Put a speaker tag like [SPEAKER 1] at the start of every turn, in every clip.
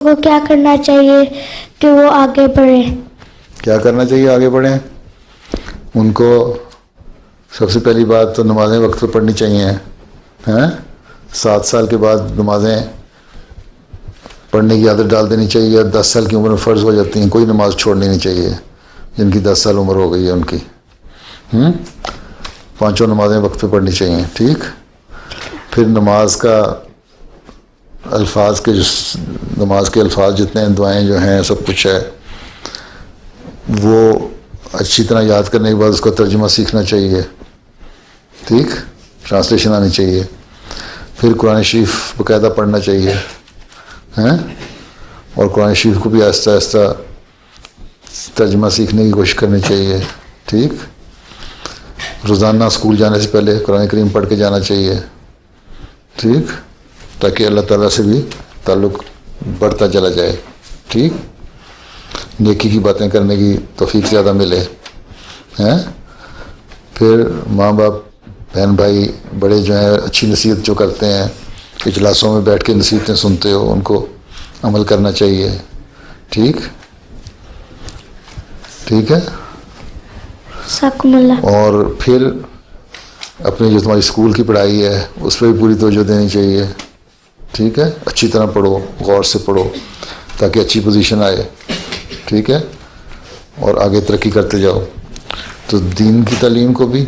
[SPEAKER 1] کو کیا کرنا چاہیے کہ وہ آگے بڑھیں؟
[SPEAKER 2] کیا کرنا چاہیے آگے بڑھیں؟ ان کو سب سے پہلی بات تو نمازیں وقت پہ پڑھنی چاہیے ہیں 7 سال کے بعد نمازیں پڑھنے کی عادت ڈال دینی چاہیے. 10 سال کی عمر میں فرض ہو جاتی ہیں. کوئی نماز چھوڑنی نہیں چاہیے جن کی 10 سال عمر ہو گئی ہے ان کی. 5 نمازیں وقت پہ پڑھنی چاہیے. ٹھیک. پھر نماز کا الفاظ کے نماز کے الفاظ جتنے ہیں دعائیں جو ہیں سب کچھ ہے وہ اچھی طرح یاد کرنے کے بعد اس کا ترجمہ سیکھنا چاہیے. ٹھیک. ٹرانسلیشن آنی چاہیے. پھر قرآن شریف باقاعدہ پڑھنا چاہیے اور قرآن شریف کو بھی آہستہ آہستہ ترجمہ سیکھنے کی کوشش کرنی چاہیے. ٹھیک. روزانہ اسکول جانے سے پہلے قرآن کریم پڑھ کے جانا چاہیے. ٹھیک. تاکہ اللہ تعالیٰ سے بھی تعلق بڑھتا چلا جائے. ٹھیک. نیکی کی باتیں کرنے کی توفیق زیادہ ملے. پھر ماں باپ بہن بھائی بڑے جو ہیں اچھی نصیحت جو کرتے ہیں اجلاسوں میں بیٹھ کے نصیحتیں سنتے ہو ان کو عمل کرنا چاہیے. ٹھیک. ٹھیک ہے.
[SPEAKER 1] سکم اللہ.
[SPEAKER 2] اور پھر اپنی جو تمہاری اسکول کی پڑھائی ہے اس پہ بھی پوری توجہ دینی چاہیے. ٹھیک ہے. اچھی طرح پڑھو, غور سے پڑھو تاکہ اچھی پوزیشن آئے. ٹھیک ہے. اور آگے ترقی کرتے جاؤ. تو دین کی تعلیم کو بھی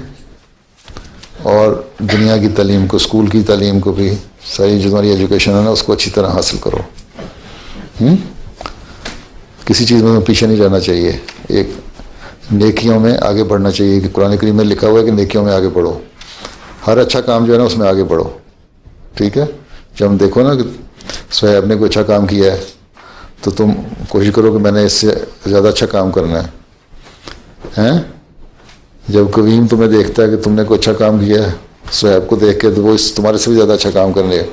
[SPEAKER 2] اور دنیا کی تعلیم کو, اسکول کی تعلیم کو بھی, ساری جو تمہاری ایجوکیشن ہے نا اس کو اچھی طرح حاصل کرو. کسی چیز میں پیچھے نہیں رہنا چاہیے. ایک نیکیوں میں آگے بڑھنا چاہیے کہ قرآن کریم میں لکھا ہوا ہے کہ نیکیوں میں آگے بڑھو. ہر اچھا کام جو ہے نا اس میں آگے بڑھو. ٹھیک ہے. جب ہم دیکھو نا کہ صہیب نے کوئی اچھا کام کیا ہے تو تم کوشش کرو کہ میں نے اس سے زیادہ اچھا کام کرنا ہے. جب کویم تمہیں دیکھتا ہے کہ تم نے کوئی اچھا کام کیا ہے صہیب کو دیکھ کے تو وہ تمہارے سے بھی زیادہ اچھا کام کرنے گا.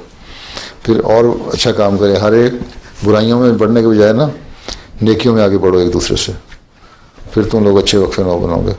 [SPEAKER 2] پھر اور اچھا کام کرے. ہر ایک برائیوں میں بڑھنے کے بجائے نا نیکیوں میں آگے بڑھو ایک دوسرے سے. پھر تم لوگ اچھے وقفے نو بنو گے.